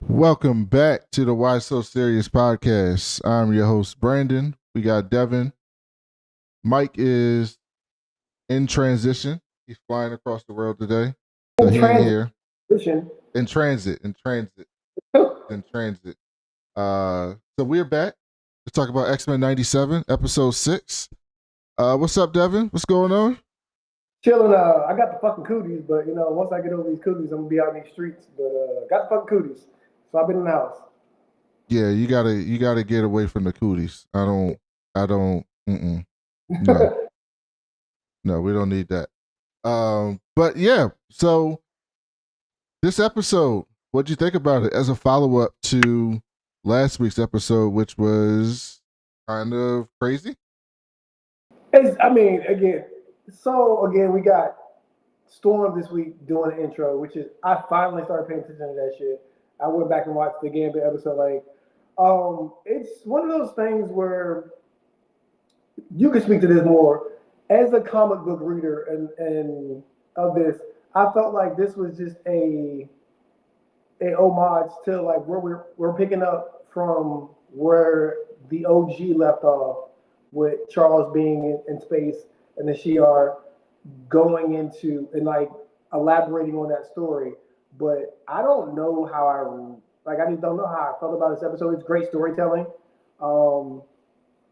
Welcome back to the Why So Serious podcast. I'm your host, Brandon. We got Devin. Mike is in transition. He's flying across the world today. So In he ain't here. transition. In transit. So we're back to talk about X-Men 97, episode 6. What's up, Devin? What's going on? Chilling. I got the fucking cooties, but once I get over these cooties, I'm gonna be out in these streets. But got the fucking cooties, so I've been in the house. Yeah, you gotta get away from the cooties. I don't no. No, we don't need that. But yeah, so this episode, what'd you think about it as a follow up to last week's episode, which was kind of crazy? Again, we got Storm this week doing the intro, which is I finally started paying attention to that shit. I went back and watched the Gambit episode. It's one of those things where you can speak to this more as a comic book reader and of this. I felt like this was just a homage to like where we're picking up from where the OG left off with Charles being in space and the Shi'ar going into and like elaborating on that story. But I don't know how I just don't know how I felt about this episode. It's great storytelling.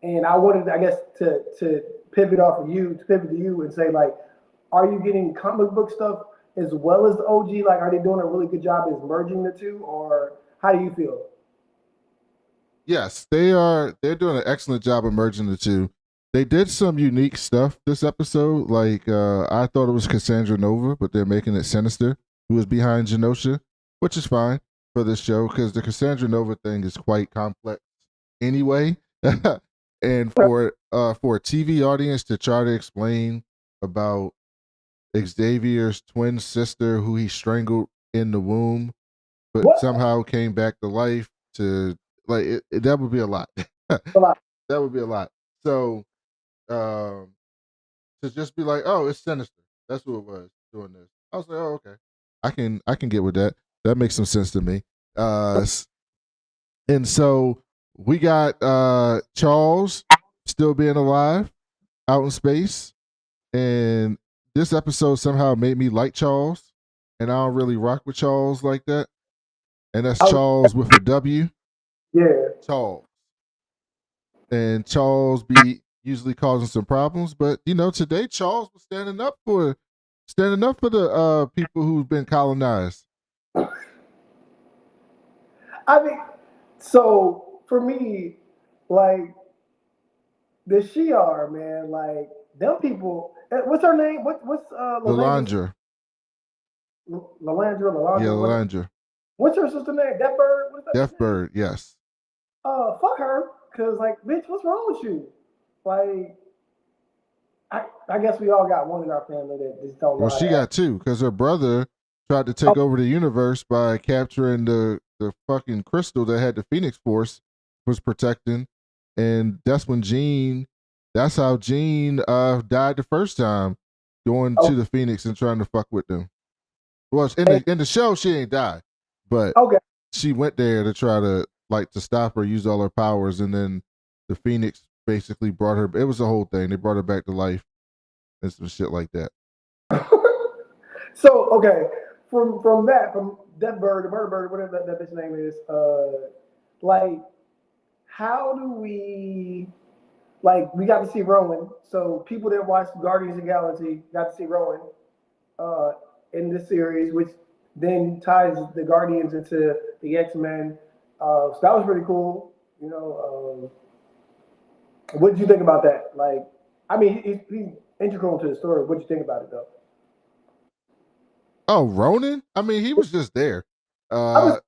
And I wanted, I guess, to pivot to you and say, like, are you getting comic book stuff as well as the OG? Like, are they doing a really good job as merging the two, or how do you feel? Yes, they are. They're doing an excellent job of merging the two. They did some unique stuff this episode. Like I thought it was Cassandra Nova, but they're making it Sinister, who is behind Genosha, which is fine for this show because the Cassandra Nova thing is quite complex anyway. And for a TV audience to try to explain about Xavier's twin sister who he strangled in the womb, but What? somehow came back to life to that would be a lot. Well, That would be a lot. So um, to just be like, oh, it's Sinister. That's who it was doing this. I was like, oh, okay. I can get with that. That makes some sense to me. And so we got Charles still being alive out in space, and this episode somehow made me like Charles, and I don't really rock with Charles like that. And that's Charles with a W. yeah. Charles. And Charles be usually causing some problems, but today Charles was standing up for the people who've been colonized. I mean, so for me, like the Shi'ar, man, like them people. What's her name? What's Lalandra. Lalandra, Yeah, Lalandra. Lalandra. What's her sister name? That bird. What's that bitch name? Deathbird, yes. Fuck her. Cause like, bitch, what's wrong with you? Like, I guess we all got one in our family that just don't know Well, how she to act. got two because her brother tried to take over the universe by capturing the fucking crystal that had the Phoenix Force was protecting, and that's when Jean. That's how Jean died the first time, going Oh, to the Phoenix and trying to fuck with them. Well, in the show she ain't died, but okay. she went there to try to to stop her, use all her powers, and then the Phoenix basically brought her. It was a whole thing. They brought her back to life and some shit like that. So okay, from that bird, the bird, whatever that bitch name is, like, how do we like we got to see Rowan? So people that watch Guardians of the Galaxy got to see Rowan uh, in this series, which then ties the Guardians into the X-Men. So that was pretty cool. What did you think about that? Like, I mean, he's integral to the story. What did you think about it, though? Oh, Ronan? I mean, he was just there. I was. Uh,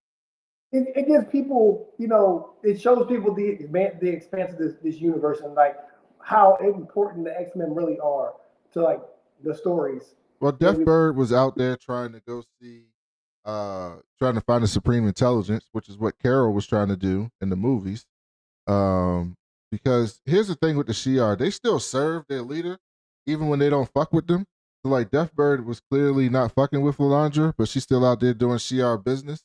It gives people, it shows people the expanse of this universe and like how important the X Men really are to like the stories. well, That we, Deathbird was out there trying to go see, trying to find the Supreme Intelligence, which is what Carol was trying to do in the movies. Um, because here's the thing with the Shi'ar, they still serve their leader, even when they don't fuck with them. So like Deathbird was clearly not fucking with Lalandra, but she's still out there doing Shi'ar business.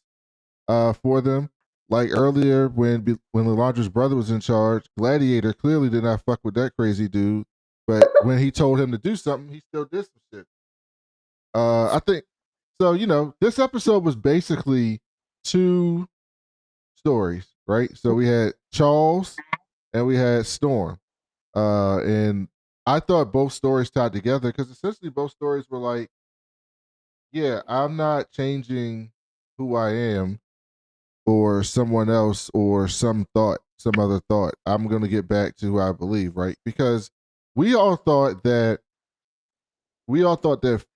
for them. Like earlier when Lalandra's brother was in charge, Gladiator clearly did not fuck with that crazy dude. But when he told him to do something, he still did some shit. I think so. This episode was basically two stories, right? So we had Charles and we had Storm, and I thought both stories tied together because essentially both stories were like, yeah, I'm not changing who I am or someone else or some other thought. I'm going to get back to who I believe, right? Because we all thought that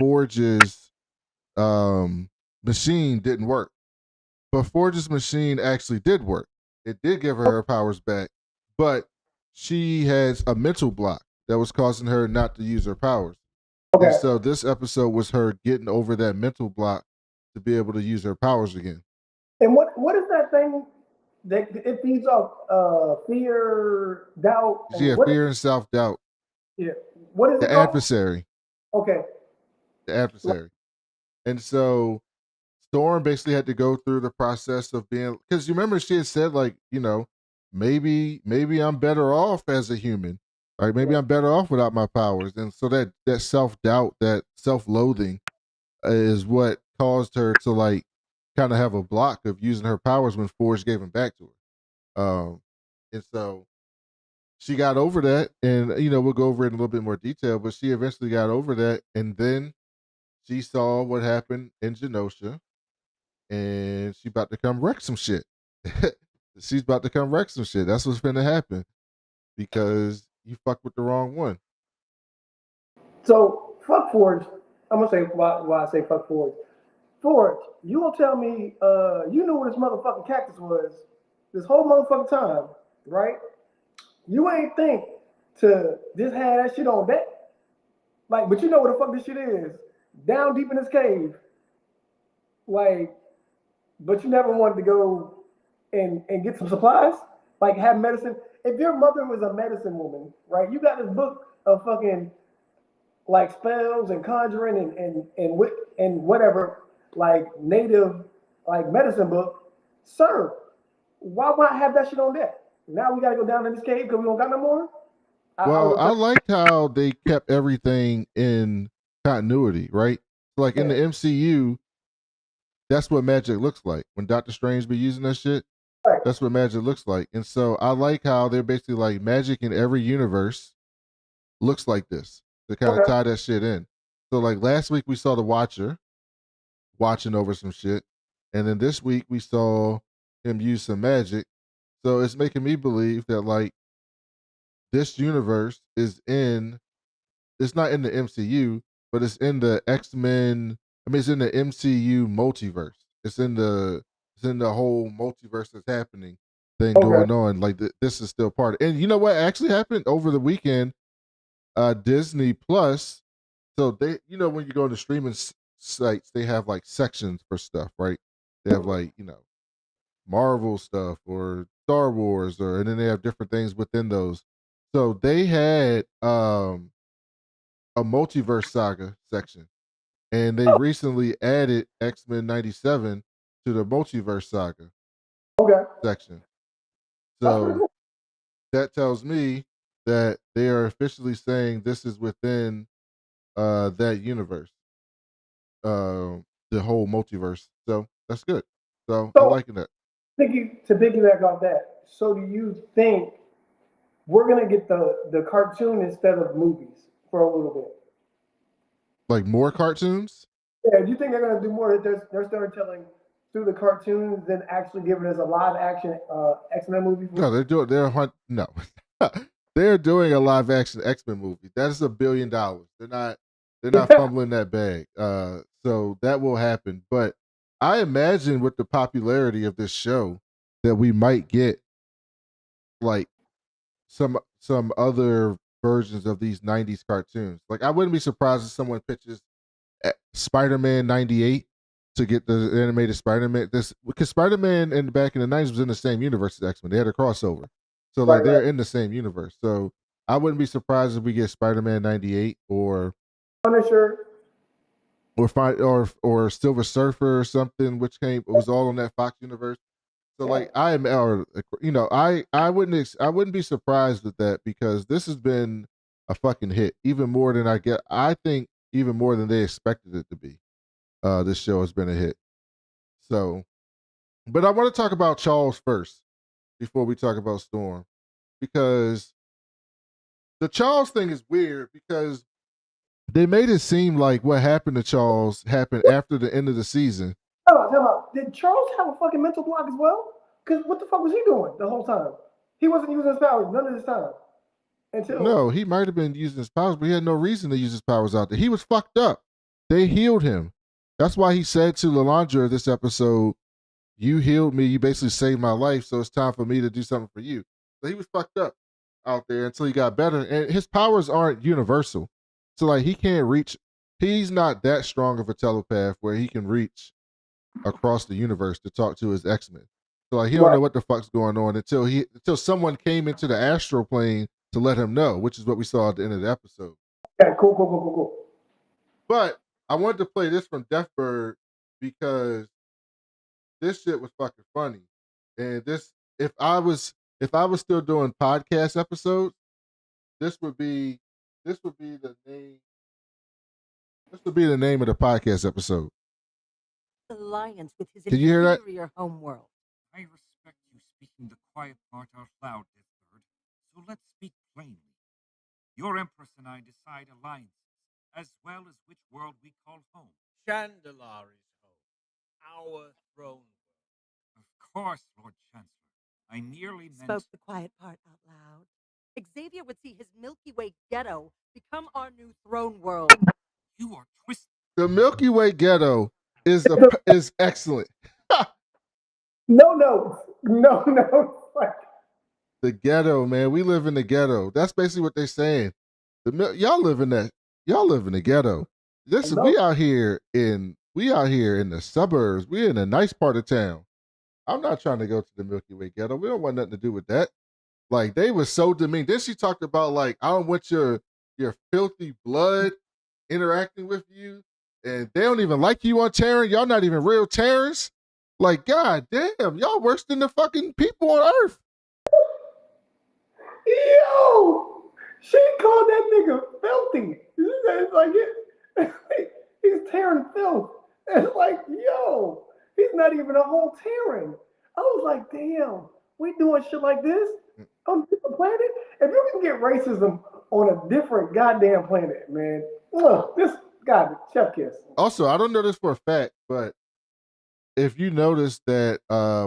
Forge's machine didn't work, but Forge's machine actually did work. It did give her powers back, but she has a mental block that was causing her not to use her powers. Okay. And so this episode was her getting over that mental block to be able to use her powers again. And what is that thing that it feeds off? Fear, doubt, and Yeah, fear and self doubt. Yeah. What is the it called? adversary. Okay. The adversary. And so Storm basically had to go through the process of being, because you remember she had said like, maybe I'm better off as a human. Right? Maybe I'm better off without my powers. And so that self doubt, that self loathing, is what caused her to like kind of have a block of using her powers when Forge gave them back to her. And so she got over that, and we'll go over it in a little bit more detail. But she eventually got over that, and then she saw what happened in Genosha, and she about to come wreck some shit. She's about to come wreck some shit. That's what's going to happen because you fucked with the wrong one. So fuck Forge. I'm gonna say why I say fuck Forge. Forge, you gonna tell me you knew where this motherfucking cactus was this whole motherfucking time, right? You ain't think to just have that shit on deck. Like, but you know where the fuck this shit is. Down deep in this cave. Like, but you never wanted to go and get some supplies? Like have medicine. If your mother was a medicine woman, right? You got this book of fucking like spells and conjuring and whatever, like native like medicine book, sir, why not have that shit on deck? Now we gotta go down in this cave because we don't got no more. Well, I liked how they kept everything in continuity, right? Like in the MCU, that's what magic looks like. When Doctor Strange be using that shit, that's what magic looks like. And so I like how they're basically like magic in every universe looks like this to kind of tie that shit in. So like last week we saw the Watcher watching over some shit, and then this week we saw him use some magic. So it's making me believe that like this universe is it's not in the MCU, but it's in the X-Men. I mean, it's in the MCU multiverse. It's in the whole multiverse that's happening thing going on. Like this is still part of, and you know what actually happened over the weekend? Disney Plus. So they, when you go into streaming sites, they have like sections for stuff, right? They have like, Marvel stuff or Star Wars, and then they have different things within those. So they had a multiverse saga section, and they recently added X-Men 97 to the multiverse saga section. So that tells me that they are officially saying this is within that universe, the whole multiverse. So that's good. So I'm liking that. To piggyback off that, so do you think we're gonna get the cartoon instead of movies for a little bit? Like more cartoons? Yeah, do you think they're gonna do more? They're storytelling through the cartoons than actually giving us a live action X-Men movie? No, no. They're doing a live action X-Men movie. That is $1 billion. They're not fumbling that bag. So that will happen. But I imagine with the popularity of this show that we might get like some other versions of these 90s cartoons. Like I wouldn't be surprised if someone pitches Spider-Man 98 to get the animated Spider-Man. Because Spider-Man back in the 90s was in the same universe as X-Men. They had a crossover. So like they're in the same universe. So I wouldn't be surprised if we get Spider-Man 98 or Punisher. or Silver Surfer or something, which it was all on that Fox universe. So like I am, or I wouldn't be surprised with that because this has been a fucking hit, even more than I think even more than they expected it to be. This show has been a hit. So, but I want to talk about Charles first before we talk about Storm because the Charles thing is weird because they made it seem like what happened to Charles happened after the end of the season. Time out. Did Charles have a fucking mental block as well? Because what the fuck was he doing the whole time? He wasn't using his powers none of this time until. No, he might have been using his powers, but he had no reason to use his powers out there. He was fucked up. They healed him. That's why he said to Lalandra this episode, "You healed me. You basically saved my life. So it's time for me to do something for you." So he was fucked up out there until he got better. And his powers aren't universal. So like he can't reach. He's not that strong of a telepath where he can reach across the universe to talk to his X-Men. So like he don't know what the fuck's going on until someone came into the astral plane to let him know, which is what we saw at the end of the episode. Yeah, cool. But I wanted to play this from Deathbird because this shit was fucking funny. And this if I was still doing podcast episodes, this would be the name of the podcast episode. Alliance with his Can you hear that? inferior homeworld. I respect you speaking the quiet part out loud, Deathbird. So let's speak plainly. Your Empress and I decide alliances, as well as which world we call home. Chandelari's home. Our throne world. Of course, Lord Chancellor. I nearly meant... Spoke the quiet part out loud. Xavier would see his Milky Way ghetto become our new throne world. You are twisted. The Milky Way ghetto is excellent. No. The ghetto, man. We live in the ghetto. That's basically what they're saying. Y'all live in the ghetto. Listen, we out here in the suburbs. We're in a nice part of town. I'm not trying to go to the Milky Way ghetto. We don't want nothing to do with that. Like they were so demeaning. Then she talked about like I don't want your filthy blood interacting with you, and they don't even like you on Terran. Y'all not even real Terrans. Like god damn, y'all worse than the fucking people on Earth. Yo, she called that nigga filthy. It's like he's tearing filth. It's like, yo, he's not even a whole Terran. I was like, damn, we doing shit like this on a different planet? If you can get racism on a different goddamn planet, man, this god, chef kiss. Also, I don't know this for a fact, but if you notice that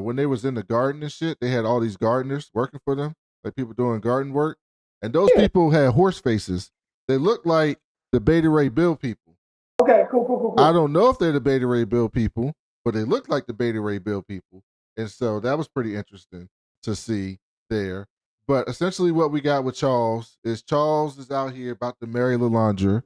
when they was in the garden and shit, they had all these gardeners working for them, like people doing garden work, and those people had horse faces. They looked like the Beta Ray Bill people. Okay, cool. I don't know if they're the Beta Ray Bill people, but they look like the Beta Ray Bill people. And so that was pretty interesting to see there. But essentially what we got with Charles is out here about to marry Lalandra,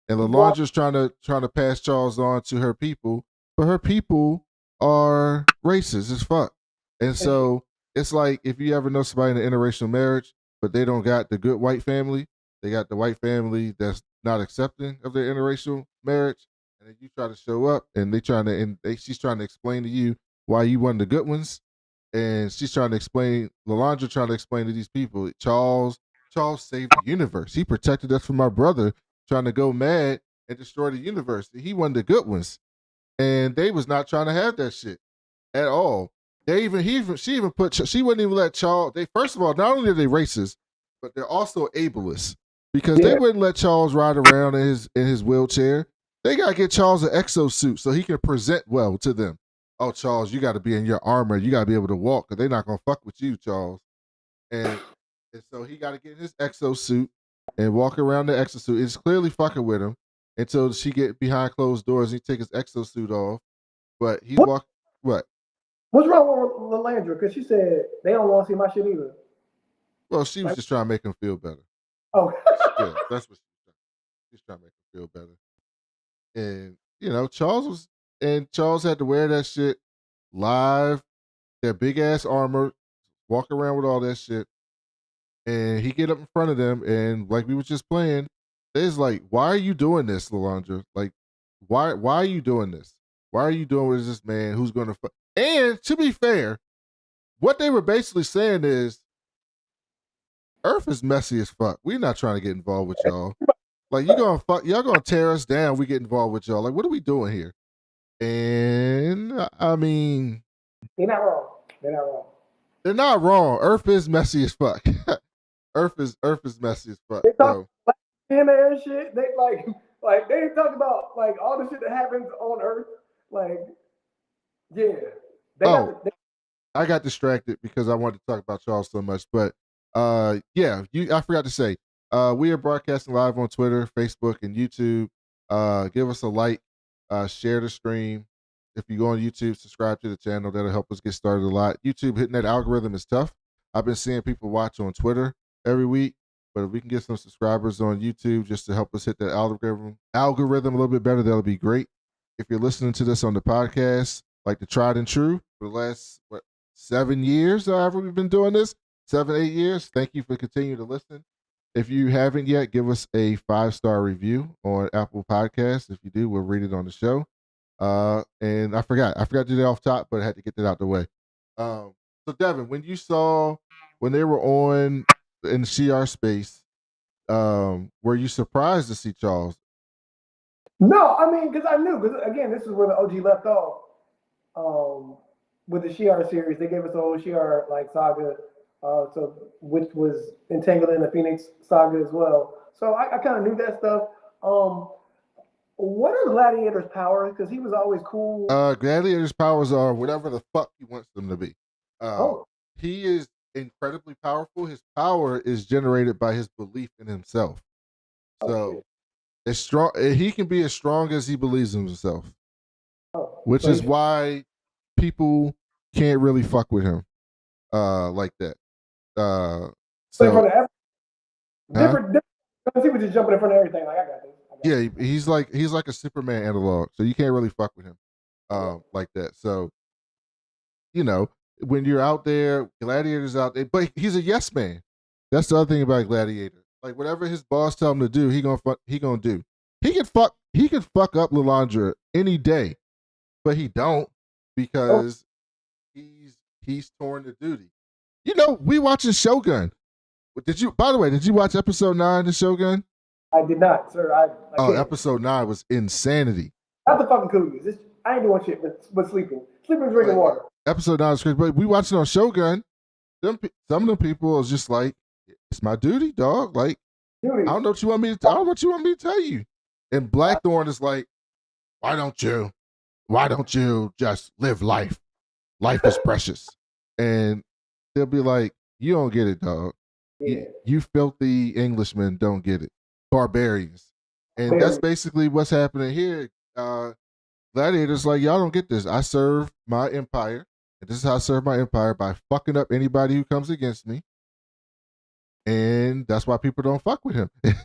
and Lalandra's trying to pass Charles on to her people, but her people are racist as fuck. And so it's like if you ever know somebody in an interracial marriage, but they don't got the good white family, they got the white family that's not accepting of their interracial marriage, and then you try to show up and she's trying to explain to you why you one of the good ones, and she's trying to explain to these people, Charles saved the universe. He protected us from our brother trying to go mad and destroy the universe. He one of the good ones, and they was not trying to have that shit at all. She wouldn't even let Charles. They first of all, not only are they racist, but they're also ableist because they wouldn't let Charles ride around in his wheelchair. They gotta get Charles an exosuit so he can present well to them. Oh, Charles, you got to be in your armor. You got to be able to walk because they're not gonna fuck with you, Charles. And so he got to get in his exosuit and walk around the exosuit. It's clearly fucking with him until she get behind closed doors and he take his exosuit off. But he walked. What? What's wrong with Lalandra? Because she said they don't want to see my shit either. Well, she was just trying to make him feel better. Oh, yeah, that's what she's trying to make him feel better. And Charles had to wear that shit live, that big ass armor, walk around with all that shit. And he get up in front of them, and like we was just playing, it's like, why are you doing this, Lalandra? Like, Why are you doing this? Why are you doing with this man who's going to fuck? And to be fair, what they were basically saying is Earth is messy as fuck. We're not trying to get involved with y'all. Like y'all gonna tear us down. We get involved with y'all. Like, what are we doing here? And I mean, They're not wrong. They're not wrong. they're not wrong. Earth is messy as fuck. Earth is messy as fuck. They talk So like and shit. They like they talk about like all the shit that happens on Earth. Like, yeah, they Oh. got. I got distracted because I wanted to talk about y'all so much. But yeah, I forgot to say, we are broadcasting live on Twitter, Facebook, and YouTube. Give us a like, share the stream. If you go on YouTube, subscribe to the channel. That'll help us get started a lot. YouTube hitting that algorithm is tough. I've been seeing people watch on Twitter every week, but if we can get some subscribers on YouTube just to help us hit that algorithm a little bit better, that'll be great. If you're listening to this on the podcast, like the tried and true for the last 7 years, however we've been doing this, 7, 8 years. Thank you for continuing to listen. If you haven't yet, give us a 5-star review on Apple Podcasts. If you do, we'll read it on the show. And I forgot to do that off top, but I had to get that out the way. So Devin, when they were on in CR space, were you surprised to see Charles? No, I mean, because I knew. Because again, this is where the OG left off. With the Shi'ar series, they gave us the whole Shi'ar like saga, so which was entangled in the Phoenix saga as well. So I kind of knew that stuff. What are Gladiator's powers? Because he was always cool. Gladiator's powers are whatever the fuck he wants them to be. He is incredibly powerful. His power is generated by his belief in himself. So as strong, he can be as strong as he believes in himself. Which is why people can't really fuck with him like that. So in front of different he was just jumping in front of everything. Like, I got this. Yeah, he's like a Superman analog, so you can't really fuck with him like that. So, you know, when you're out there, Gladiator's out there, but he's a yes man. That's the other thing about Gladiator. Like whatever his boss tell him to do, he gonna do. He could fuck up Lilandra any day, but he don't because he's torn to duty. You know, we watching Shogun. By the way, did you watch episode 9 of Shogun? I did not, sir. Episode 9 was insanity. Not the fucking cookies. I ain't doing shit but sleeping. Sleeping and drinking water. Episode 9 was crazy, but we watching on Shogun. Some of them people is just like, it's my duty, dog. Like, duty. I don't know what you want me to tell you. And Blackthorn is like, why don't you just live life? Life is precious. And they'll be like, you don't get it, dog. Yeah. You filthy Englishmen don't get it. Barbarians. And that's basically what's happening here. Gladiator's like, y'all don't get this. I serve my empire. And this is how I serve my empire, by fucking up anybody who comes against me. And that's why people don't fuck with him. People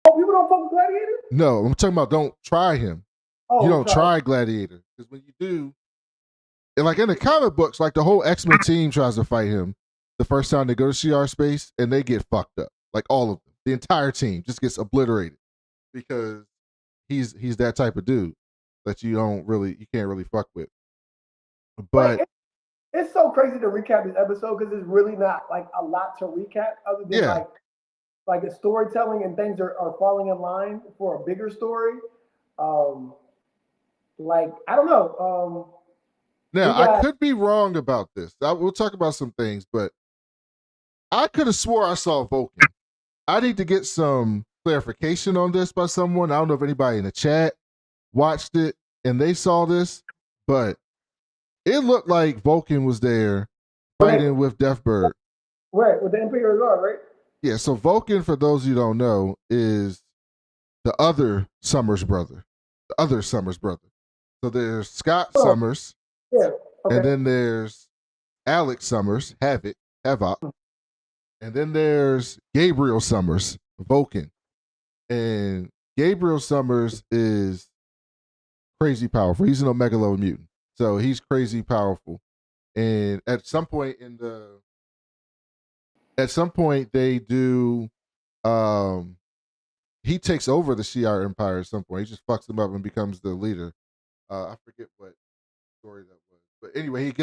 don't fuck with Gladiator? No, I'm talking about don't try him. You don't try Gladiator. Because when you do, and like in the comic books, like the whole X-Men team tries to fight him the first time they go to CR space and they get fucked up. Like all of them. The entire team just gets obliterated because he's that type of dude that you can't really fuck with. But it's so crazy to recap this episode because it's really not like a lot to recap other than like a storytelling and things are falling in line for a bigger story. Like I don't know. Now I could be wrong about this. We'll talk about some things, but I could have swore I saw Vulcan. I need to get some clarification on this by someone. I don't know if anybody in the chat watched it and they saw this, but it looked like Vulcan was there fighting with Deathbird. Right, with the Imperial Guard, right? Yeah, so Vulcan, for those you don't know, is the other Summers brother. So there's Scott Summers. Yeah. Okay. And then there's Alex Summers, Havoc. And then there's Gabriel Summers, Vulcan. And Gabriel Summers is crazy powerful. He's an Omegalo mutant. So he's crazy powerful. And at some point they do he takes over the Shi'ar Empire at some point. He just fucks them up and becomes the leader. I forget what story that was, but anyway, he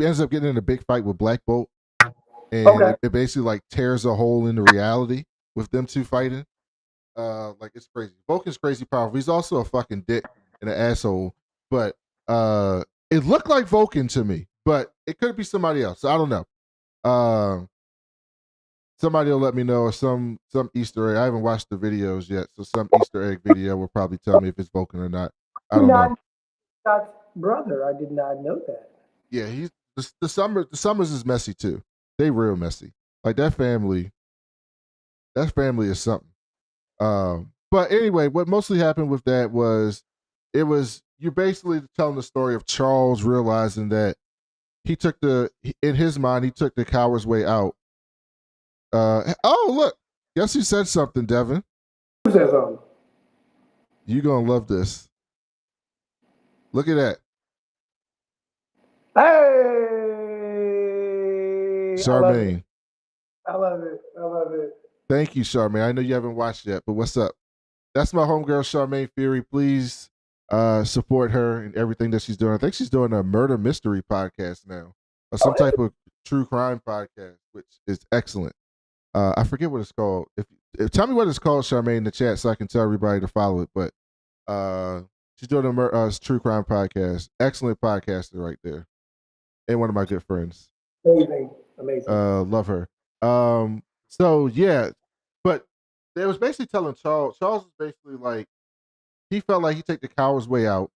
ends up getting in a big fight with Black Bolt, and it basically like tears a hole in the reality with them two fighting. Like it's crazy. Vulcan's crazy powerful. He's also a fucking dick and an asshole, but it looked like Vulcan to me, but it could be somebody else. I don't know. Somebody will let me know, or some Easter egg. I haven't watched the videos yet, so some Easter egg video will probably tell me if it's Vulcan or not. I don't know. Scott's brother. I did not know that. Yeah, he's the Summers is messy too. They real messy. Like that family is something. But anyway, what mostly happened with that was you're basically telling the story of Charles realizing that in his mind, he took the coward's way out. Oh, look, guess who said something, Devin? Who said something? You're going to love this. Look at that. Hey! Charmaine. I love it. Thank you, Charmaine. I know you haven't watched yet, but what's up? That's my homegirl, Charmaine Fury. Please support her and everything that she's doing. I think she's doing a murder mystery podcast now, or some type of true crime podcast, which is excellent. I forget what it's called. If tell me what it's called, Charmaine, in the chat, so I can tell everybody to follow it. But she's doing a true crime podcast. Excellent podcaster right there, and one of my good friends. Amazing. Love her. So yeah, but they was basically telling Charles. Charles was basically like, he felt like he took the coward's way out.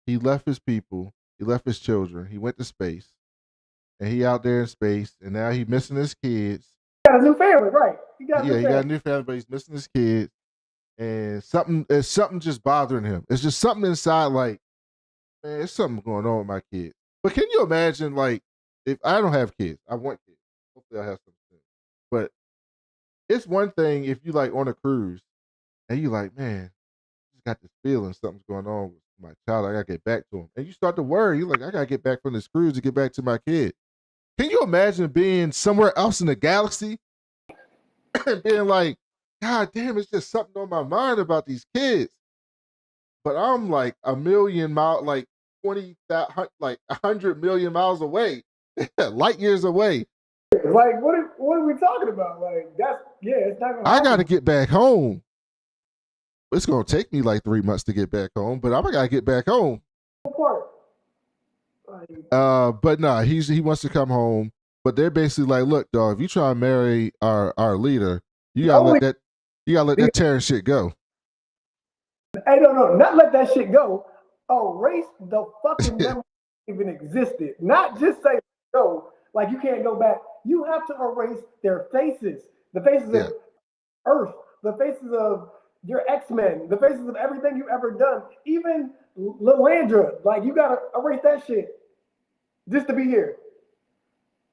He left his people. He left his children. He went to space, and he out there in space, and now he's missing his kids. He got a new family, right? He got a new family, but he's missing his kids, and something just bothering him. It's just something inside, like, man, there's something going on with my kids. But can you imagine, like, if I don't have kids, I want kids. Hopefully, I have some soon. But it's one thing if you like on a cruise, and you like, man, I just got this feeling something's going on with my child. I gotta get back to him, and you start to worry. You're like, I gotta get back from this cruise to get back to my kid. Can you imagine being somewhere else in the galaxy and being like, God damn, it's just something on my mind about these kids. But I'm like a million miles, like 100 million miles away, light years away. Like, what are we talking about? Like, it's not gonna happen. I got to get back home. It's gonna take me like 3 months to get back home, but I gotta get back home. But nah, he wants to come home. But they're basically like, look, dog, if you try to marry our leader, you gotta let that Terran shit go. Hey, no, not let that shit go. Erase the fucking memory even existed. Not just say go, like you can't go back. You have to erase their faces, the faces of Earth, the faces of your X-Men, the faces of everything you've ever done, even Lilandra. Like, you gotta erase that shit just to be here.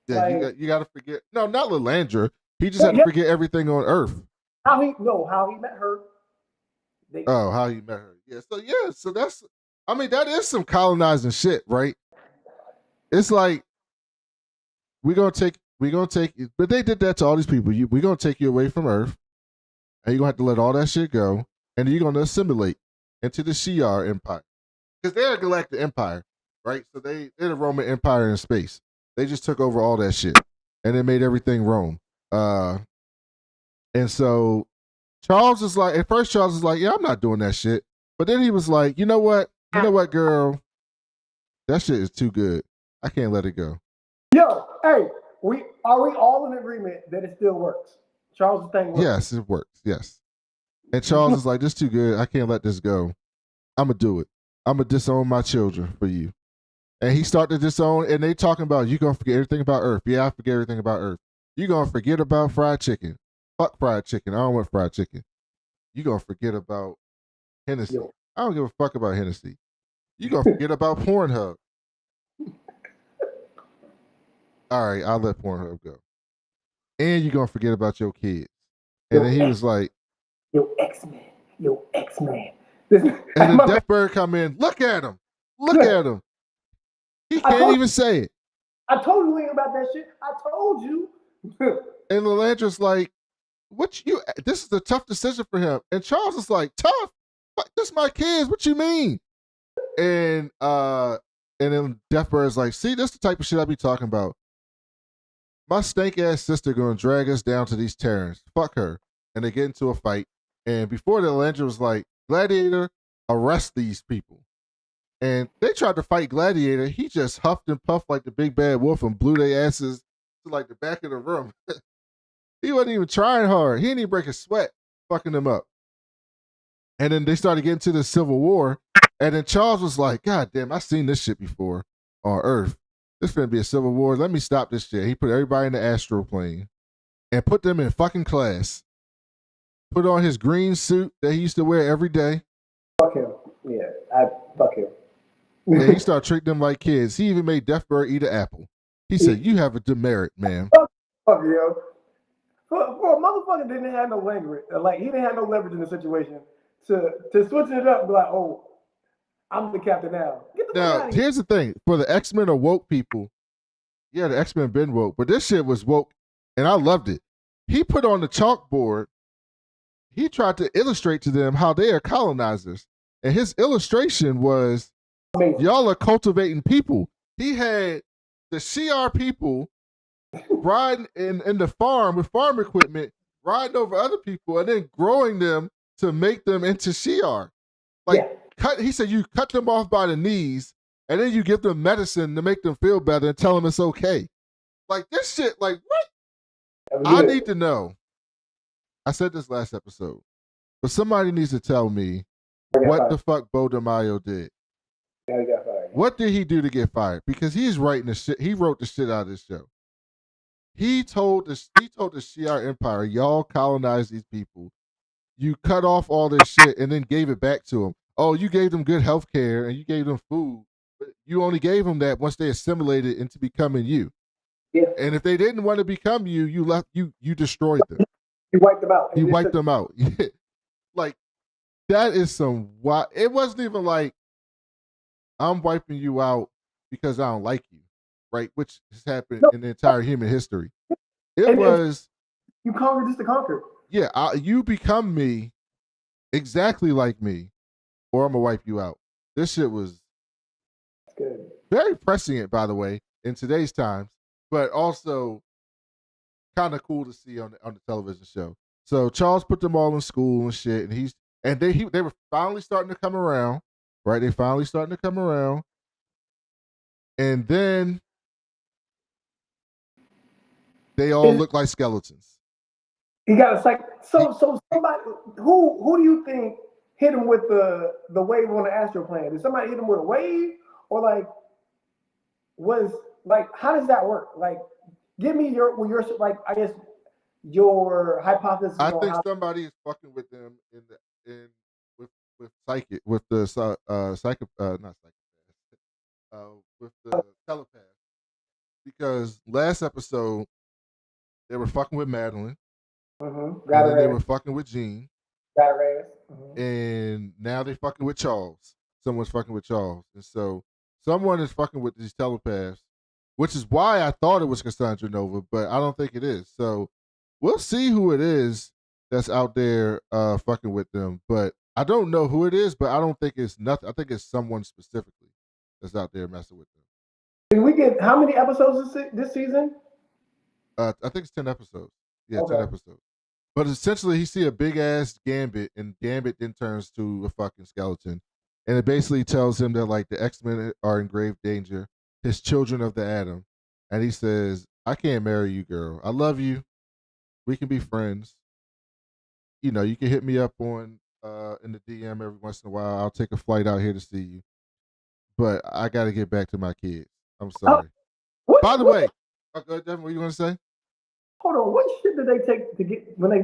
Yeah, like, you gotta forget. No, not Lilandra. He just had to forget everything on Earth. How he met her. How he met her. Yeah. So that's. I mean, that is some colonizing shit, right? It's like we're gonna take, but they did that to all these people. We're gonna take you away from Earth, and you're gonna have to let all that shit go, and you're gonna assimilate into the Shi'ar Empire, because they're a galactic empire, right? So they're the Roman Empire in space. They just took over all that shit, and they made everything Rome. And so Charles is like, at first Charles is like, yeah, I'm not doing that shit. But then he was like, you know what, girl, that shit is too good. I can't let it go. Yo, hey, are we all in agreement that it still works? Charles' thing works. Yes, it works. Yes. And Charles is like, this is too good. I can't let this go. I'm gonna do it. I'm gonna disown my children for you. And he started to disown, and they talking about, you gonna forget everything about Earth. Yeah, I forget everything about Earth. You gonna forget about fried chicken. Fuck fried chicken. I don't want fried chicken. You gonna forget about Hennessy. Yo. I don't give a fuck about Hennessy. You gonna forget about Pornhub. All right, I'll let Pornhub go. And you gonna forget about your kids. And then he was like, Yo, X-Men. And then Deathbird come in. Look at him. At him. He can't even say it. I told you about that shit. I told you. And Lilandra's like, This is a tough decision for him. And Charles is like, tough? Fuck, this my kids. What you mean? And then Deathbird's like, see, this is the type of shit I be talking about. My stank ass sister gonna drag us down to these Terrans. Fuck her. And they get into a fight. And before the Landry was like, Gladiator, arrest these people. And they tried to fight Gladiator. He just huffed and puffed like the big bad wolf and blew their asses to like the back of the room. He wasn't even trying hard. He didn't even break a sweat fucking them up. And then they started getting to the Civil War. And then Charles was like, God damn, I've seen this shit before on Earth. This finna be a Civil War. Let me stop this shit. He put everybody in the astral plane and put them in fucking class. Put on his green suit that he used to wear every day. Fuck him. Yeah, fuck him. And he started treating them like kids. He even made Deathbird eat an apple. He said, you have a demerit, man. Fuck you. For a motherfucker didn't have no language. Like, he didn't have no leverage in the situation to switch it up and be like, oh, I'm the captain now. Get the fuck out Now, of here. here's the thing. For the X-Men are woke people, yeah, the X-Men been woke, but this shit was woke, and I loved it. He put on the chalkboard, he tried to illustrate to them how they are colonizers. And his illustration was, Amazing. y'all are cultivating people. He had the Shi'ar people riding in the farm with farm equipment, riding over other people, and then growing them to make them into Shi'ar. Like, he said you cut them off by the knees, and then you give them medicine to make them feel better and tell them it's okay. Like, this shit, like, what? I need to know. I said this last episode, but somebody needs to tell me what the fuck Bo DeMaio did. Yeah, he got fired. What did he do to get fired? Because he's writing the shit. He wrote the shit out of this show. He told the Shi'ar Empire, y'all colonize these people. You cut off all this shit and then gave it back to them. Oh, you gave them good health care and you gave them food. But you only gave them that once they assimilated into becoming you. Yeah. And if they didn't want to become you, you destroyed them. You wiped them out. You wiped them out. Like, that is some wild. It wasn't even like, I'm wiping you out because I don't like you, right? Which has happened in the entire human history. It was, you conquer just to conquer. Yeah, you become me exactly like me, or I'm going to wipe you out. This shit was good. Very prescient, by the way, in today's times, but also kind of cool to see on the television show. So Charles put them all in school and shit, and they were finally starting to come around, right? They finally starting to come around, and then they all look like skeletons. He got a psych. So somebody who do you think hit him with the wave on the astral plane? Did somebody hit him with a wave, or how does that work? Like, give me your like, I guess, your hypothesis. I think somebody is fucking with them with psychic, with the with the telepath, because last episode they were fucking with Madeline. And then they were fucking with Jean. And now they fucking with Charles. Someone's fucking with Charles. And so someone is fucking with these telepaths, which is why I thought it was Cassandra Nova, but I don't think it is. So we'll see who it is that's out there fucking with them. But I don't know who it is, but I don't think it's nothing. I think it's someone specifically that's out there messing with them. Did we get how many episodes this season? I think it's 10 episodes. Yeah, okay. 10 episodes. But essentially, he see a big ass Gambit, and Gambit then turns to a fucking skeleton, and it basically tells him that like the X-Men are in grave danger, his children of the Atom, and he says, "I can't marry you, girl. I love you. We can be friends. You know, you can hit me up on in the DM every once in a while. I'll take a flight out here to see you, but I got to get back to my kids. I'm sorry." By the way, Devin, what are you going to say? Hold on, what shit did they take to get when they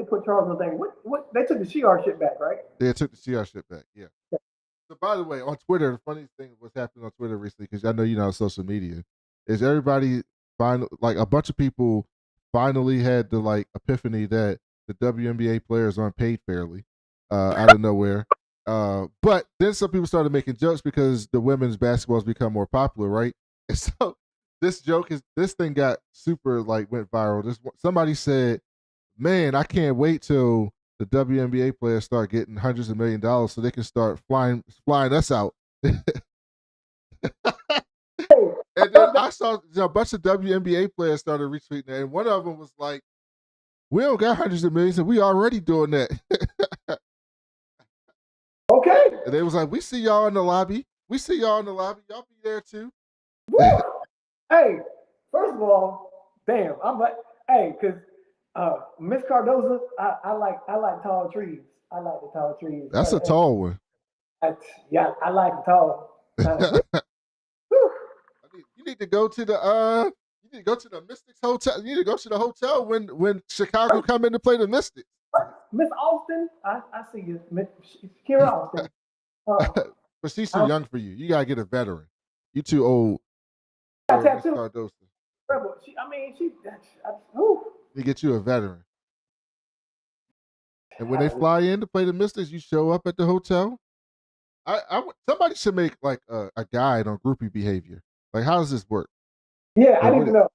put Charles on the thing? What they took the Shi'ar shit back, right? They took the Shi'ar shit back, yeah. So by the way, on Twitter, the funniest thing what's happening on Twitter recently, because I know you know on social media, is everybody a bunch of people finally had the like epiphany that the WNBA players aren't paid fairly out of nowhere. But then some people started making jokes because the women's basketball has become more popular, right? And so this thing got super like went viral. Somebody said man, I can't wait till the WNBA players start getting hundreds of $1,000,000 so they can start flying us out. Hey, And then I saw a bunch of WNBA players started retweeting that, and one of them was like, "We don't got hundreds of millions, and we already doing that." okay. And they was like, "We see y'all in the lobby. We see y'all in the lobby. Y'all be there too." Woo! Hey, first of all, damn, I'm like, hey, because Miss Cardoza, I like tall trees. I like the tall trees. That's a tall one. Yeah, I like the tall. Whew. You need to go to the you need to go to the Mystics hotel. You need to go to the hotel when Chicago come in to play the Mystics. Miss Austin, I see you, Miss Kira Austin. But she's too young for you. You gotta get a veteran. You too old. Got for Miss tattoo. Cardoso. Whew. You get you a veteran. And when they fly in to play the Mystics, you show up at the hotel. Somebody should make like a guide on groupie behavior. Like, how does this work? Yeah, Like, I need to know.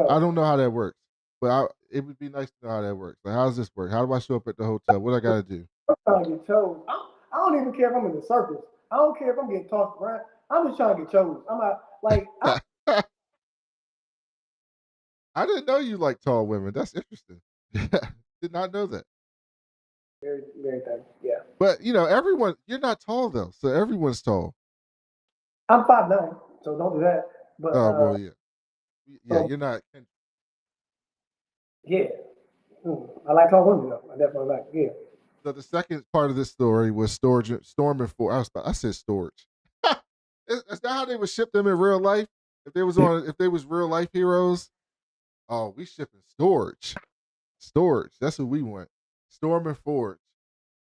I don't know how that works, but it would be nice to know how that works. Like, how does this work? How do I show up at the hotel? What I got to do? I'm trying to get chose. I don't even care if I'm in the circus. I don't care if I'm getting tossed around. I'm just trying to get chose. I'm not like. I didn't know you like tall women. That's interesting. Did not know that. Very, very thin. Yeah. But everyone, you're not tall though, so everyone's tall. I'm 5'9", so don't do that. But well, yeah, you're not. Yeah, I like tall women though. I definitely like. Yeah. So the second part of this story was storm and Forge. I said storage. Is that how they would ship them in real life? If they was real life heroes, oh, we shipping storage. Storage. That's what we want. Storm and Forge.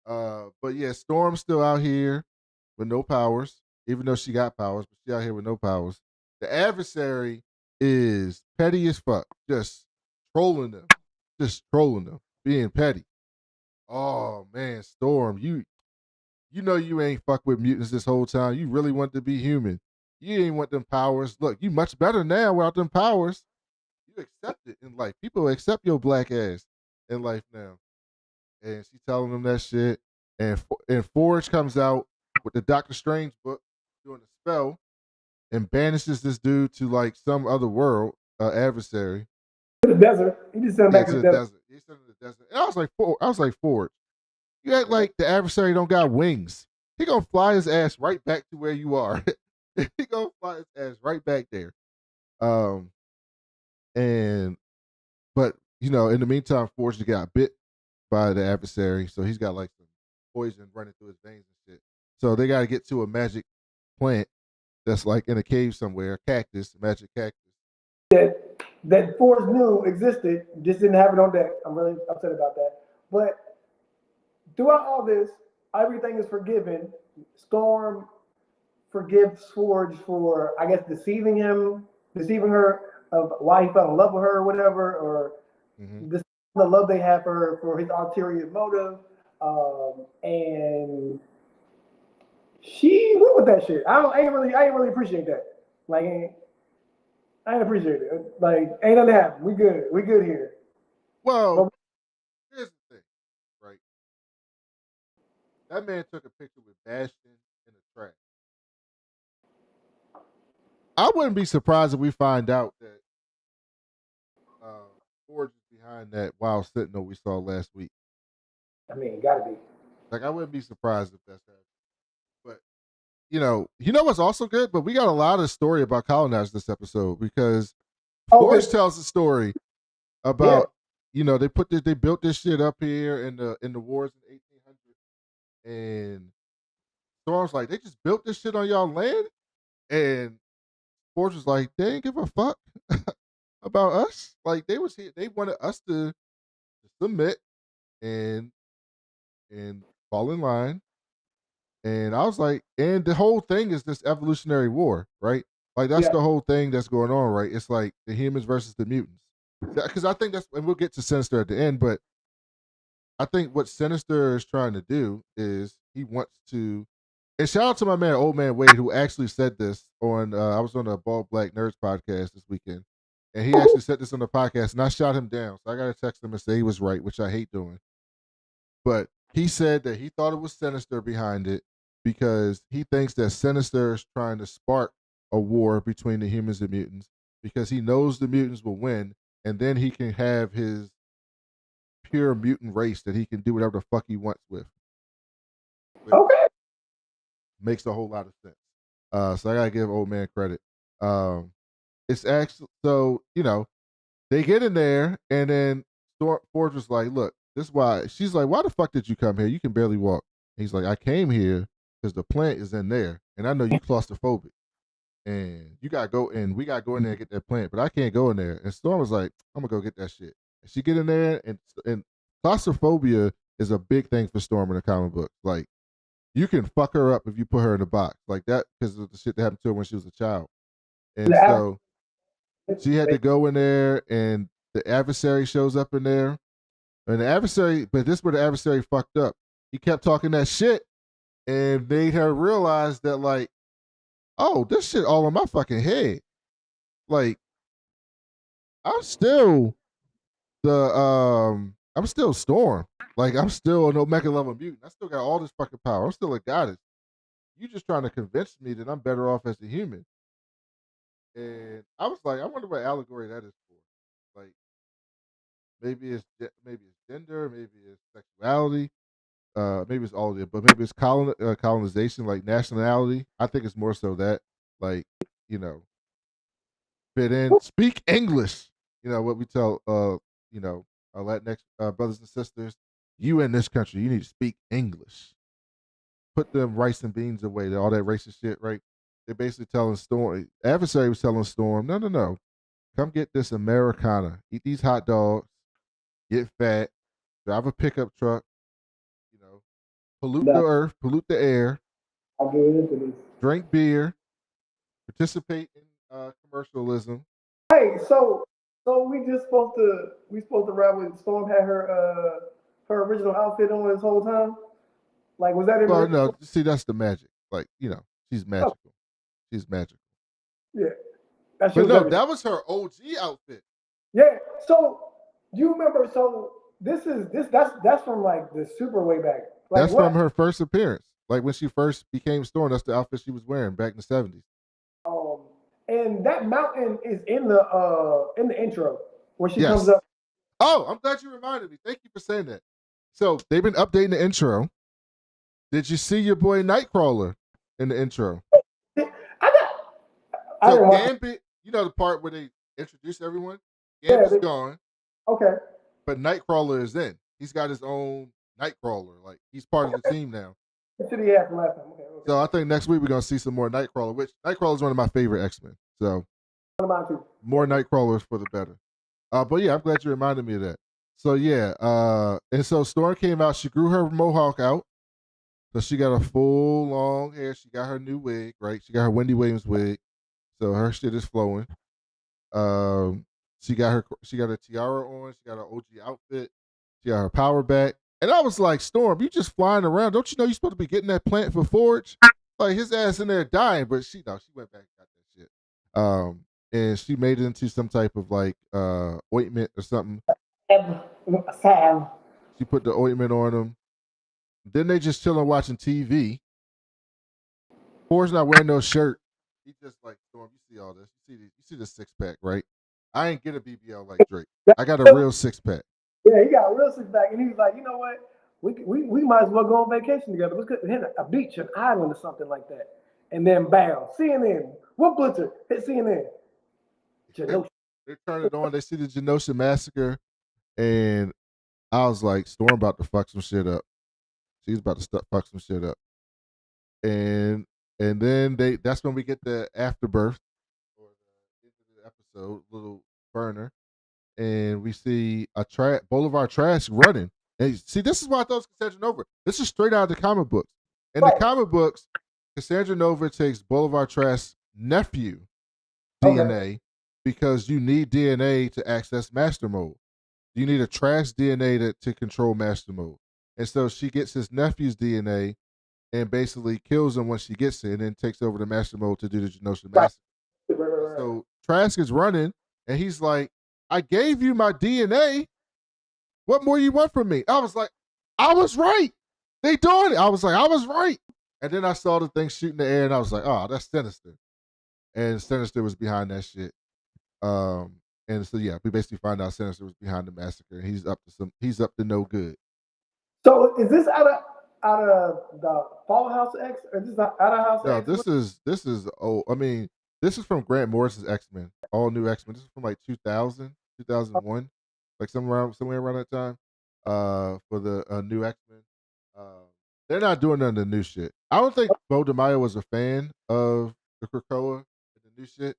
But yeah, Storm's still out here with no powers, even though she got powers, but she out here with no powers. The adversary is petty as fuck, just trolling them, being petty. Oh man, Storm, you know you ain't fuck with mutants this whole time. You really want to be human. You ain't want them powers. Look, you much better now without them powers. You accept it in life. People accept your black ass in life now. And she's telling them that shit. And Forge comes out with the Doctor Strange book doing a spell and banishes this dude to like some other world, adversary. To the desert. He just sent him back to the desert. He sent him to the desert. And I was like, Forge, you act like the adversary don't got wings. He gonna fly his ass right back to where you are. He gonna fly his ass right back there. But in the meantime, Forge got bit by the adversary, so he's got like some poison running through his veins and shit. So they got to get to a magic plant that's like in a cave somewhere, a magic cactus. That Force knew existed, just didn't have it on deck. I'm really upset about that. But throughout all this, everything is forgiven. Storm forgives Forge for, I guess, deceiving her of why he fell in love with her or whatever, or the love they have for his ulterior motive. And she went with that shit. I ain't really appreciate that. Like, I ain't appreciate it. Like, ain't nothing happened. We good here. Well, here's the thing, right? That man took a picture with Bastion in the trash. I wouldn't be surprised if we find out that Forge is behind that Wild Sentinel we saw last week. I mean, gotta be. Like, I wouldn't be surprised if that's happening. But you know what's also good? But we got a lot of story about colonizers this episode because Forge tells a story about they built this shit up here in the wars in 1800, and Storm's like, they just built this shit on y'all land, and Forge was like, they ain't give a fuck about us. Like, they was here, they wanted us to submit and fall in line. And I was like, and the whole thing is this evolutionary war, right? Like, that's the whole thing that's going on, right? It's like the humans versus the mutants. Because I think and we'll get to Sinister at the end, but I think what Sinister is trying to do is he wants to, and shout out to my man, Old Man Wade, who actually said this on, I was on a Bald Black Nerds podcast this weekend. And he actually said this on the podcast, and I shot him down. So I got to text him and say he was right, which I hate doing. But he said that he thought it was Sinister behind it because he thinks that Sinister is trying to spark a war between the humans and mutants because he knows the mutants will win, and then he can have his pure mutant race that he can do whatever the fuck he wants with. Okay. Makes a whole lot of sense. So I gotta give old man credit. It's actually so they get in there and then Forge was like, "Look, this is why." She's like, "Why the fuck did you come here? You can barely walk." And he's like, "I came here because the plant is in there, and I know you claustrophobic, and you gotta go and we gotta go in there and get that plant, but I can't go in there." And Storm was like, "I'm gonna go get that shit." And she get in there, and claustrophobia is a big thing for Storm in the comic book. Like, you can fuck her up if you put her in a box like that because of the shit that happened to her when she was a child. And so she had to go in there, and the adversary shows up in there. And the adversary, but this is where the adversary fucked up. He kept talking that shit and made her realize that, like, oh, this shit all in my fucking head. Like, I'm still I'm still Storm. Like, I'm still an Omega level mutant. I still got all this fucking power. I'm still a goddess. You just trying to convince me that I'm better off as a human. And I was like, I wonder what allegory that is for. Like, maybe it's gender, maybe it's sexuality, maybe it's all of it, but maybe it's colonization, like nationality. I think it's more so that, like, fit in, speak English. What we tell our Latinx brothers and sisters, you in this country, you need to speak English. Put them rice and beans away, all that racist shit, right? They're basically telling Storm, adversary was telling Storm, no. Come get this Americana. Eat these hot dogs. Get fat. Drive a pickup truck. Pollute the earth. Pollute the air. I'll get into this. Drink beer. Participate in commercialism. Hey, so we supposed to rap with Storm had her original outfit on this whole time? Like, was that in Well, no, see, that's the magic. Like, she's magical. Oh. She's magical. Yeah. But no, that was her OG outfit. Yeah. So you remember? So that's from like the super way back. Like, that's from her first appearance. Like when she first became Storm, that's the outfit she was wearing back in the 70s. And that mountain is in the intro when she comes up. Oh, I'm glad you reminded me. Thank you for saying that. So they've been updating the intro. Did you see your boy Nightcrawler in the intro? So Gambit, the part where they introduce everyone? Gambit's gone. Okay. But Nightcrawler is in. He's got his own Nightcrawler. Like, he's part of the team now. Okay. So I think next week we're going to see some more Nightcrawler, which Nightcrawler is one of my favorite X-Men. So more Nightcrawlers for the better. But yeah, I'm glad you reminded me of that. So yeah, and so Storm came out. She grew her mohawk out. So she got a full long hair. She got her new wig, right? She got her Wendy Williams wig. So her shit is flowing. She got a tiara on. She got her OG outfit. She got her power back. And I was like, Storm, you just flying around. Don't you know you're supposed to be getting that plant for Forge? Like, his ass in there dying, but she went back and got that shit. And she made it into some type of like ointment or something. She put the ointment on him. Then they just chilling watching TV. Forge not wearing no shirt. He just like, Storm, you see all this. You see the six pack, right? I ain't get a BBL like Drake. I got a real six pack. Yeah, he got a real six pack, and he was like, you know what? We might as well go on vacation together. We could hit a beach, an island, or something like that. And then bam, CNN. What blitzer? Hit CNN. Genoshian. They turn it on. They see the Genoshian massacre, and I was like, Storm about to fuck some shit up. She's about to fuck some shit up. And then that's when we get the afterbirth or the end of the episode, little burner, and we see a Boulevard Trash running. And see, this is why I thought it was Cassandra Nova. This is straight out of the comic books. In the comic books, Cassandra Nova takes Boulevard Trash's nephew DNA because you need DNA to access Master Mode. You need a Trash DNA to control Master Mode. And so she gets his nephew's DNA and basically kills him when she gets it, and then takes over the Master Mode to do the Genoshian massacre. So Trask is running, And he's like, I gave you my DNA. What more you want from me? I was like, I was right. They doing it. I was like, I was right. And then I saw the thing shoot in the air, and I was like, oh, that's Sinister. And Sinister was behind that shit. And so yeah, we basically find out Sinister was behind the massacre. And he's up to no good. So is this out of the Fall House X, or is this out of House No, X? this is I mean, this is from Grant Morrison's X-Men, all new X-Men. This is from like 2000, 2001, like somewhere around that time. For the new X-Men. They're not doing none of the new shit. I don't think Bo DeMaio was a fan of the Krakoa and the new shit.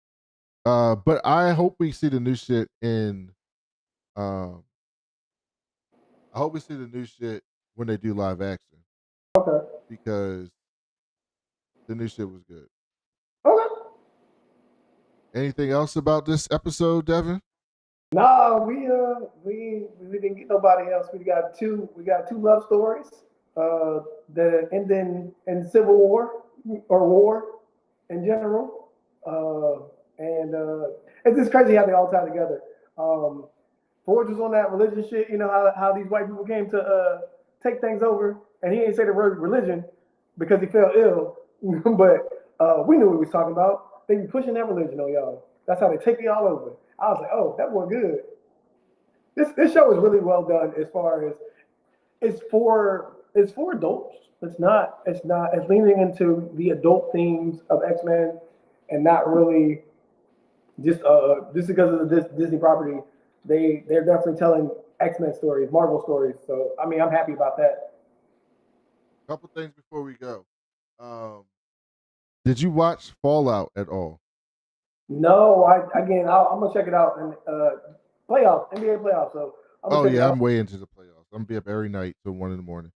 But I hope we see the new shit in. I hope we see the new shit when they do live action. Okay. Because the new shit was good. Okay. Anything else about this episode, Devin? No, we didn't get nobody else. We got two love stories that end in civil war or war in general. And it's just crazy how they all tie together. Forge was on that religion shit. You know how these white people came to take things over, and he ain't say the word religion because he fell ill. But we knew what he was talking about. They be pushing that religion on y'all. That's how they take you all over. I was like, oh, that was good. This show is really well done as far as it's for adults. It's leaning into the adult themes of X-Men and not really just because of the Disney property. They're definitely telling X-Men stories, Marvel stories. So I mean, I'm happy about that. Couple things before we go. Did you watch Fallout at all? No, I'm gonna check it out in playoffs, NBA playoffs. So I'm way into the playoffs. I'm gonna be up every night till 1 a.m.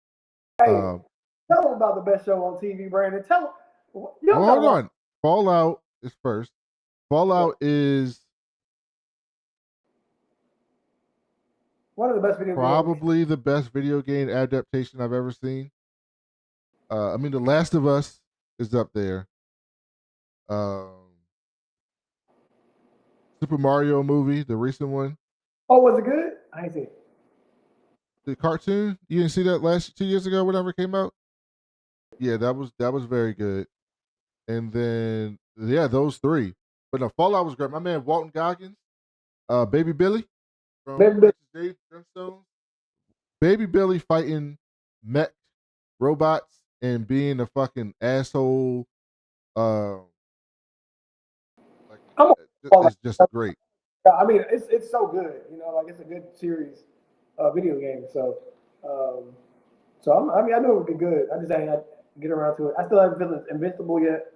Hey, tell them about the best show on TV, Brandon. Tell them. Hold on. Fallout is first. Fallout is one of the best video probably games. the best video game adaptation I've ever seen. I mean, The Last of Us is up there. Super Mario movie, the recent one. Oh, was it good? I ain't seen it. The cartoon, you didn't see that 2 years ago, whenever it came out? Yeah, that was very good. And then those three. But no, Fallout was great. My man Walton Goggins, Baby Billy from Dave Gemstones. Baby Billy fighting mech robots and being a fucking asshole. It's just great. I mean, it's so good. You know, like it's a good series, video game. So, I knew it would be good. I just ain't had to get around to it. I still haven't finished Invincible yet.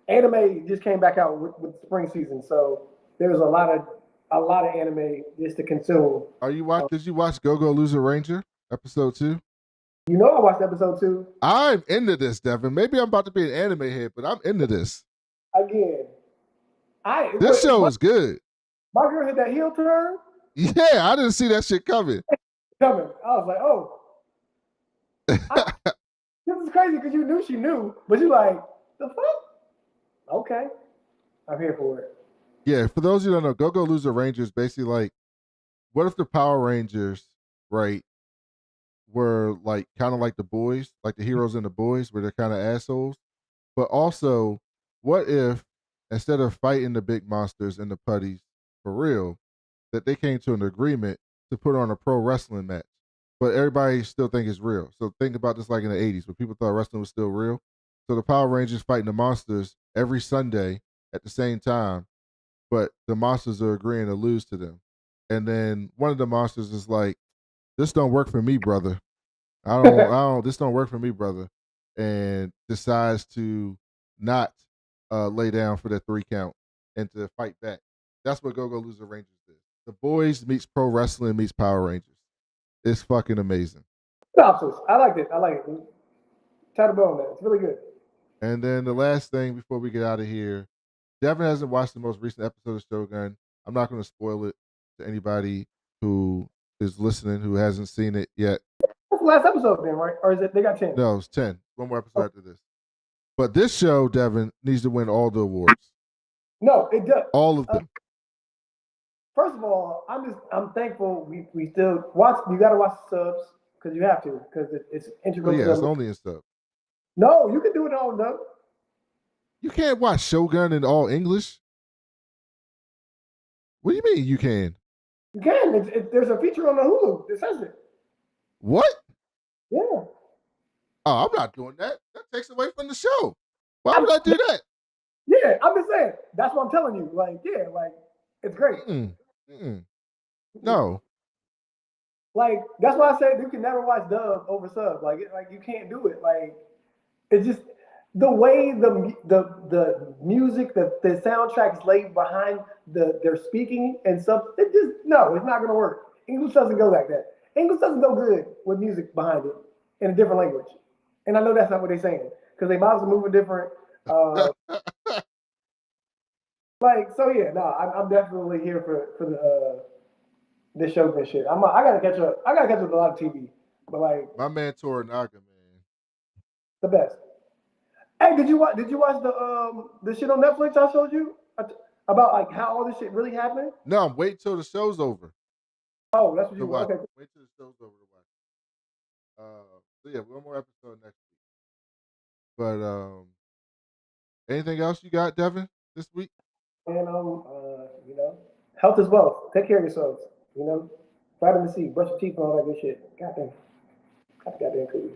Anime just came back out with spring season, so there's a lot of anime just to consume. Did you watch Go Go Loser Ranger episode 2? You know, I watched episode 2. I'm into this, Devin. Maybe I'm about to be an anime head, but I'm into this. Again, this show is good. My girl hit that heel turn. Yeah, I didn't see that shit coming. I was like, oh. This is crazy because you knew she knew, but you like, the fuck? Okay. I'm here for it. Yeah, for those who don't know, Go Go Loser Ranger is basically like, what if the Power Rangers, right, were like kind of like the boys, like the heroes and the boys, where they're kind of assholes? But also, what if instead of fighting the big monsters and the putties for real, that they came to an agreement to put on a pro wrestling match, but everybody still think it's real. So think about this like in the 80s where people thought wrestling was still real. So the Power Rangers fighting the monsters every Sunday at the same time, but the monsters are agreeing to lose to them. And then one of the monsters is like, this don't work for me, brother. This don't work for me, brother. And decides to not lay down for that 3 count and to fight back. That's what Go Go Loser Rangers is. The boys meets pro wrestling meets Power Rangers. It's fucking amazing. I like it. Tie the bow, man. It's really good. And then the last thing before we get out of here, Devin hasn't watched the most recent episode of Shogun. I'm not going to spoil it to anybody who is listening who hasn't seen it yet. That's the last episode then, right? Or is it they got 10? No, it's 10. One more episode after this. But this show, Devin, needs to win all the awards. No, it does. All of them. First of all, I'm thankful we still watch. You got to watch the subs because you have to because it's Oh integral to yeah, it's the. only in stuff. No, you can do it all dub. You can't watch Shogun in all English. What do you mean you can? You can. There's a feature on the Hulu that says it. What? Yeah. Oh, I'm not doing that. That takes away from the show. Why would I do that? Yeah, I'm just saying. That's what I'm telling you. Like, yeah, like it's great. No. Like that's why I said you can never watch dub over sub. Like you can't do it. Like it's just the way the music, the soundtrack's laid behind their speaking and stuff. It just no, it's not gonna work. English doesn't go like that. English doesn't go good with music behind it in a different language. And I know that's not what they're saying because they mouths are moving different. Like so, yeah. No, I'm definitely here for the this Shogun shit. I gotta catch up. I gotta catch up with a lot of TV, but like My man Toranaga, man. the best. Hey, did you watch the shit on Netflix I showed you about like how all this shit really happened? No, I'm waiting till the show's over Oh, that's what to you watch. okay. Wait till the show's over to watch. So yeah, one more episode next week. But anything else you got, Devin, this week? And you know, health is wealth. Take care of yourselves. You know, vitamin C, brush your teeth, and all that good shit. Goddamn, goddamn cool.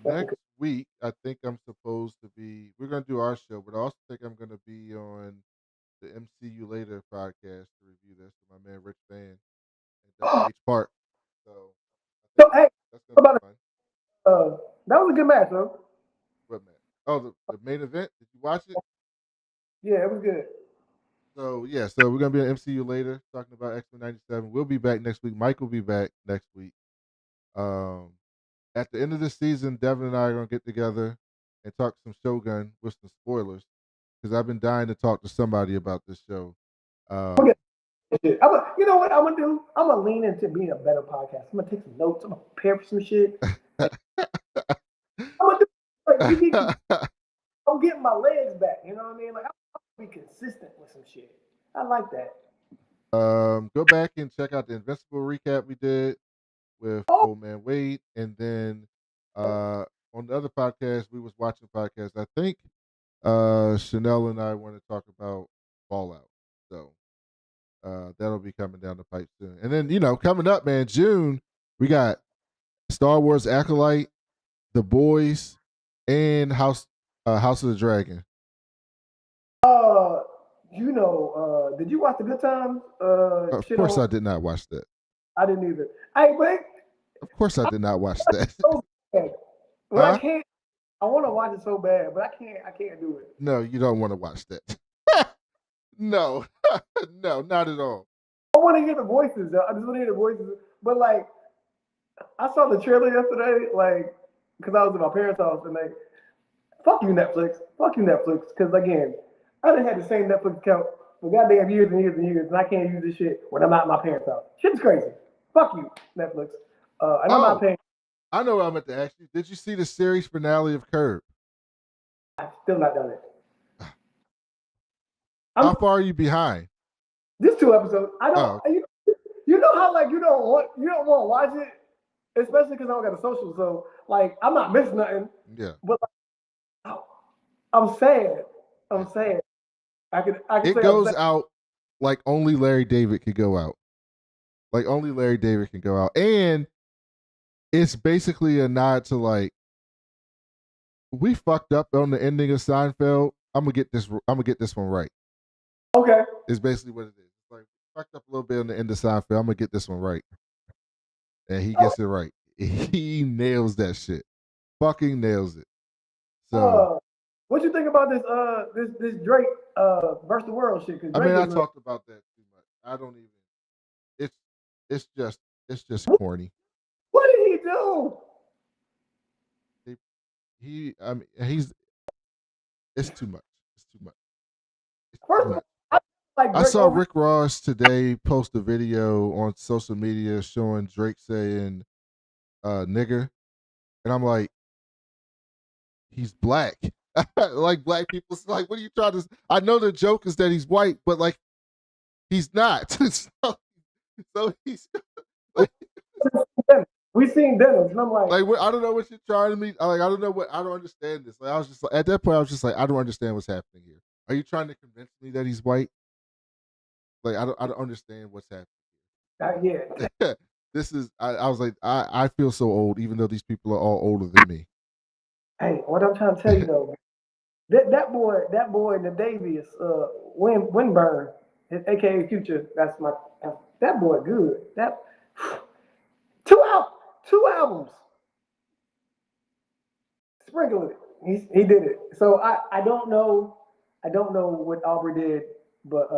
Next week, I think I'm supposed to be. We're gonna do our show, but I also think I'm gonna be on the MCU Later podcast to review this with my man Rich Van and WH Park. So I So think hey, that's what gonna about be fun. that was a good match, though. What man? Oh, the main event. Did you watch it? Yeah, it was good. So yeah, so we're gonna be on MCU Later talking about X-Men '97. We'll be back next week. Mike will be back next week. Um, at the end of the season, Devin and I are gonna get together and talk some Shogun with some spoilers because I've been dying to talk to somebody about this show. Okay. You know what I'm gonna do? I'm gonna lean into being a better podcast. I'm gonna take some notes. I'm gonna prepare for some shit. I'm gonna do like I'm getting my legs back. You know what I mean? Like I'm gonna be consistent with some shit. I like that. Go back and check out the Invincible recap we did with Oh, Old Man Wade, and then on the other podcast we was watching podcast. I think Chanel and I want to talk about Fallout. So that'll be coming down the pipe soon. And then coming up, man, June we got Star Wars Acolyte, The Boys, and House of the Dragon. did you watch the Good Times? Of course, I did not watch that. I didn't either. Hey, but Of course, I did not watch that. so bad. But Huh? I can't. I want to watch it so bad, but I can't. I can't do it. No, you don't want to watch that. No, no, not at all. I want to hear the voices. I just want to hear the voices. But like, I saw the trailer yesterday, like, because I was at my parents' house, and like, fuck you, Netflix. Fuck you, Netflix. Because again, I done had the same Netflix account for goddamn years and years and years, and I can't use this shit when I'm not at my parents' house. Shit's crazy. Fuck you, Netflix. And I'm not paying. I know what I meant to ask you. Did you see the series finale of Curb? I've still not done it. How far are you behind? This 2 episodes. I don't. You know how like you don't want to watch it, especially because I don't got a social. So like I'm not missing nothing. Yeah. But like, I'm sad. I'm sad. I can. It goes out like only Larry David could go out. Like only Larry David can go out, and it's basically a nod to like we fucked up on the ending of Seinfeld. I'm gonna get this one right. Okay. It's basically what it is. It's like fucked up a little bit on the end of Seinfeld. I'm gonna get this one right, and he gets it right. He nails that shit. Fucking nails it. So, what you think about this Drake versus the world shit? I mean, I talked about that too much. I don't even. It's just corny. What did he do? It's too much. It's too much. First of all, I saw Rick Ross today post a video on social media showing Drake saying nigger, and I'm like, he's black. Like black people, like, what are you trying to? I know the joke is that he's white, but like, He's not. so he's like, We seen Dennis, and I'm like, I don't know what you're trying to mean. Like, I don't understand this. Like, I was just like, at that point, I was just like, I don't understand what's happening here. Are you trying to convince me that he's white? Like, I don't understand what's happening. yeah. This is. I was like, I feel so old, even though these people are all older than me. Hey, what I'm trying to tell you though, that boy in the Davies, Winburn, aka Future. That boy good. That two albums, sprinkle it. He did it. So I don't know what Aubrey did, but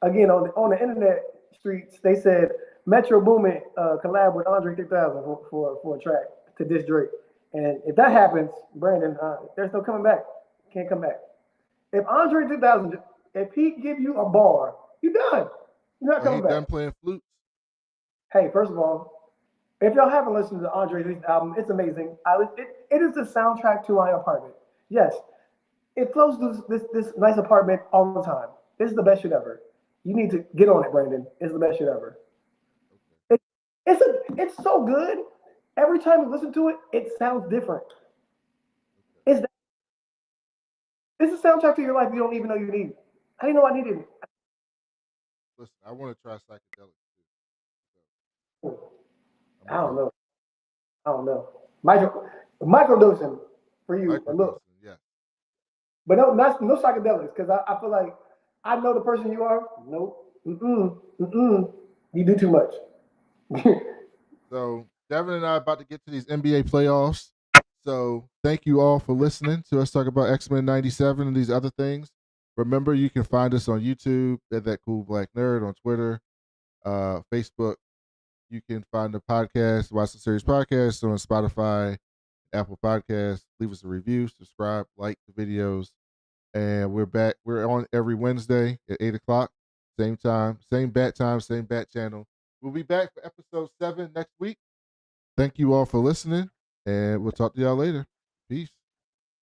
again on the internet streets they said Metro Boomin collab with Andre 3000 for a track to diss Drake, and if that happens, Brandon, there's no coming back. Can't come back. If Andre 3000, if he give you a bar, you done. You're not coming back. Done playing flutes. Hey, first of all, if y'all haven't listened to Andre 3000 album, it's amazing. It is the soundtrack to my apartment. Yes, it flows this nice apartment all the time. This is the best shit ever. You need to get on it, Brandon. It's the best shit ever. It's so good. Every time you listen to it, it sounds different. It's a soundtrack to your life you don't even know you need. I didn't know I needed it. Listen, I want to try psychedelics too. I don't know. Microdosing for you. Look. Yeah. But no psychedelics, because I feel like I know the person you are. Nope. You do too much. So Devin and I are about to get to these NBA playoffs. So thank you all for listening to us talk about X-Men 97 and these other things. Remember, you can find us on YouTube at That Cool Black Nerd, on Twitter, Facebook. You can find the podcast, Watch the Series Podcast, on Spotify, Apple Podcasts. Leave us a review, subscribe, like the videos. And we're back. We're on every Wednesday at 8 o'clock. Same time, same bat channel. We'll be back for episode 7 next week. Thank you all for listening, and we'll talk to y'all later. Peace.